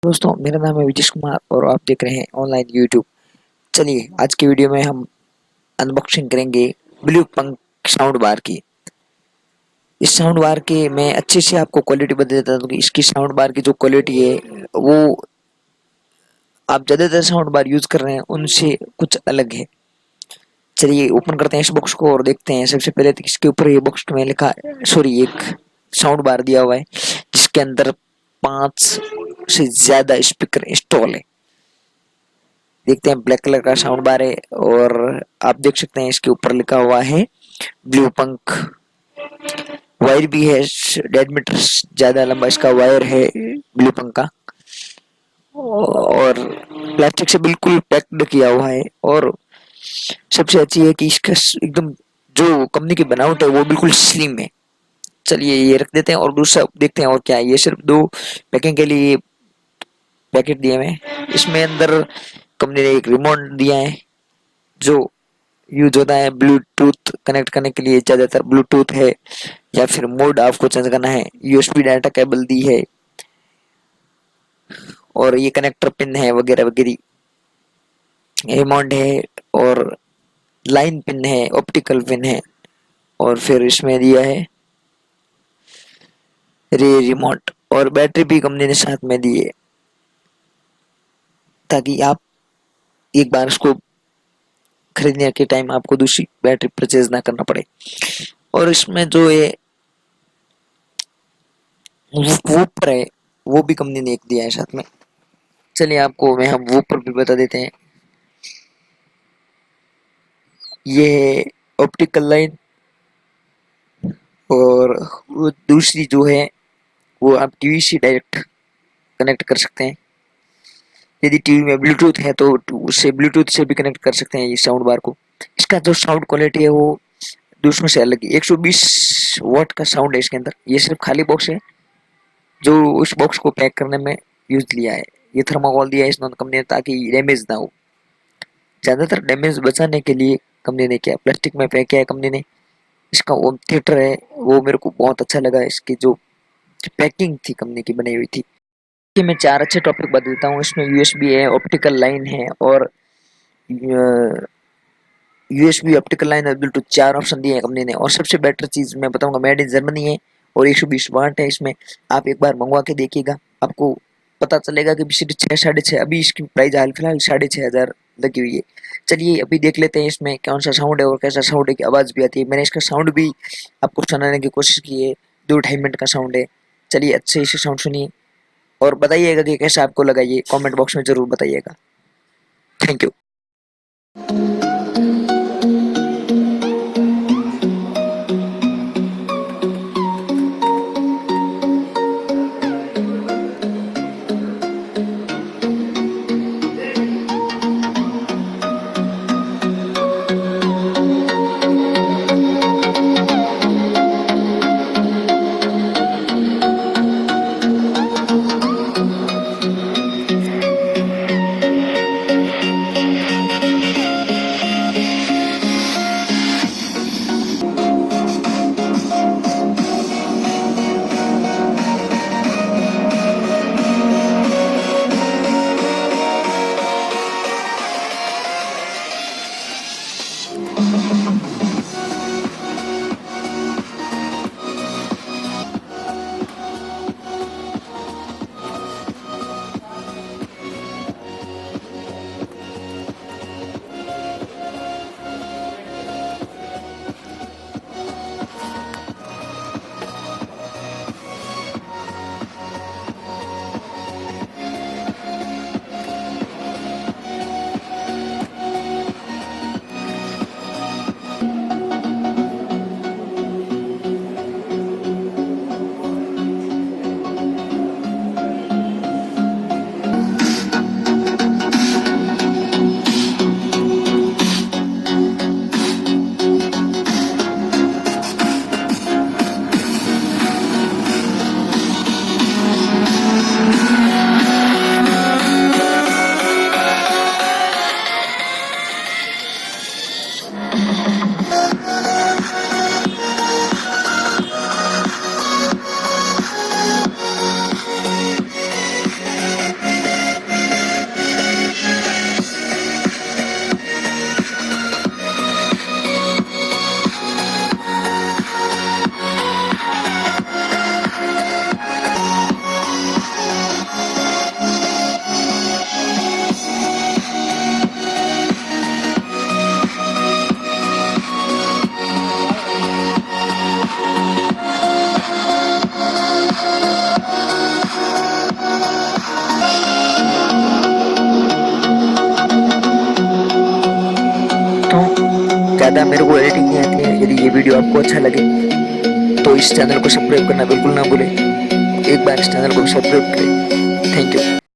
दोस्तों, मेरा नाम है विजेश कुमार और आप देख रहे हैं ऑनलाइन यूट्यूब। चलिए, आज की वीडियो में हम अनबॉक्सिंग करेंगे ब्लू पंक साउंड बार की। इस साउंड बार के मैं अच्छे से आपको क्वालिटी बता देता हूँ कि इसकी साउंड बार की जो क्वालिटी है वो आप ज़्यादातर साउंड बार यूज़ कर रहे हैं उनसे कुछ अलग है। चलिए ओपन करते हैं इस बॉक्स को और देखते हैं। सबसे पहले तो इसके ऊपर ये बॉक्स में लिखा एक साउंड बार दिया हुआ है जिसके अंदर 5 से ज़्यादा स्पीकर इंस्टॉल है। देखते हैं, ब्लैक कलर का साउंड बार है और आप देख सकते हैं इसके ऊपर लिखा हुआ है ब्लू पंक। वायर भी है, 1.5 मीटर ज्यादा लंबा इसका वायर है ब्लू पंक का, और प्लास्टिक से बिल्कुल पैक्ड किया हुआ है। और सबसे अच्छी है कि इसका एकदम जो कंपनी की बनावट है वो बिल्कुल स्लिम है। चलिए ये रख देते हैं और दूसरा देखते हैं और क्या है। ये सिर्फ 2 पैकिंग के लिए पैकेट दिए हुए हैं। इसमें अंदर कंपनी ने एक रिमोट दिया है जो यूज होता है ब्लूटूथ कनेक्ट करने के लिए। ज़्यादातर ब्लूटूथ है या फिर मोड आपको चेंज करना है। यूएसबी डाटा केबल दी है और ये कनेक्टर पिन है वगैरह वगैरह। रिमोट है और लाइन पिन है, ऑप्टिकल पिन है, और फिर इसमें दिया है रिमोट और बैटरी भी कंपनी ने साथ में दी है ताकि आप एक बार इसको खरीदने के टाइम आपको दूसरी बैटरी परचेज ना करना पड़े। और इसमें जो ये वूफर है वो भी कंपनी ने एक दिया है साथ में। चलिए आपको मैं हम वूफर भी बता देते हैं। ये है ऑप्टिकल लाइन और वो दूसरी जो है वो आप टीवी से डायरेक्ट कनेक्ट कर सकते हैं। यदि टीवी में ब्लूटूथ है तो उससे ब्लूटूथ से भी कनेक्ट कर सकते हैं ये साउंड बार को। इसका जो साउंड क्वालिटी है वो दूसरों से अलग है। 120 वॉट का साउंड है इसके अंदर। ये सिर्फ खाली बॉक्स है जो उस बॉक्स को पैक करने में यूज लिया है। ये थर्माकोल दिया है इस कंपनी ने ताकि डैमेज ना हो। ज़्यादातर डैमेज बचाने के लिए कंपनी ने क्या प्लास्टिक में पैक किया है कंपनी ने। इसका होम थिएटर है वो मेरे को बहुत अच्छा लगा। इसकी जो पैकिंग थी कंपनी की बनाई हुई थी। कि मैं 4 अच्छे टॉपिक बता देता हूँ। इसमें यूएसबी है, ऑप्टिकल लाइन है और यूएसबी, ऑप्टिकल लाइन और ब्लूटूथ 4 ऑप्शन दिए हैं कंपनी ने। और सबसे बेटर चीज़ मैं बताऊंगा, मेड इन जर्मनी है और 120 वाट है इसमें। आप एक बार मंगवा के देखिएगा, आपको पता चलेगा कि सिर्फ 6 साढ़े 6 अभी इसकी प्राइस हाल फिलहाल 6,500 लगी हुई है। चलिए अभी देख लेते हैं इसमें कौन सा साउंड है और कैसा साउंड है की आवाज़ भी आती है। मैंने इसका साउंड भी आपको सुनाने की कोशिश की है। 2-2.5 मिनट का साउंड है। चलिए अच्छे से साउंड सुनिए और बताइएगा कि कैसा आपको लगा। ये कमेंट बॉक्स में ज़रूर बताइएगा। Thank you. ज़्यादा मेरे को एडिटिंग नहीं आती है। यदि ये वीडियो आपको अच्छा लगे तो इस चैनल को सब्सक्राइब करना बिल्कुल ना भूलें। एक बार इस चैनल को सब्सक्राइब करें। Thank you.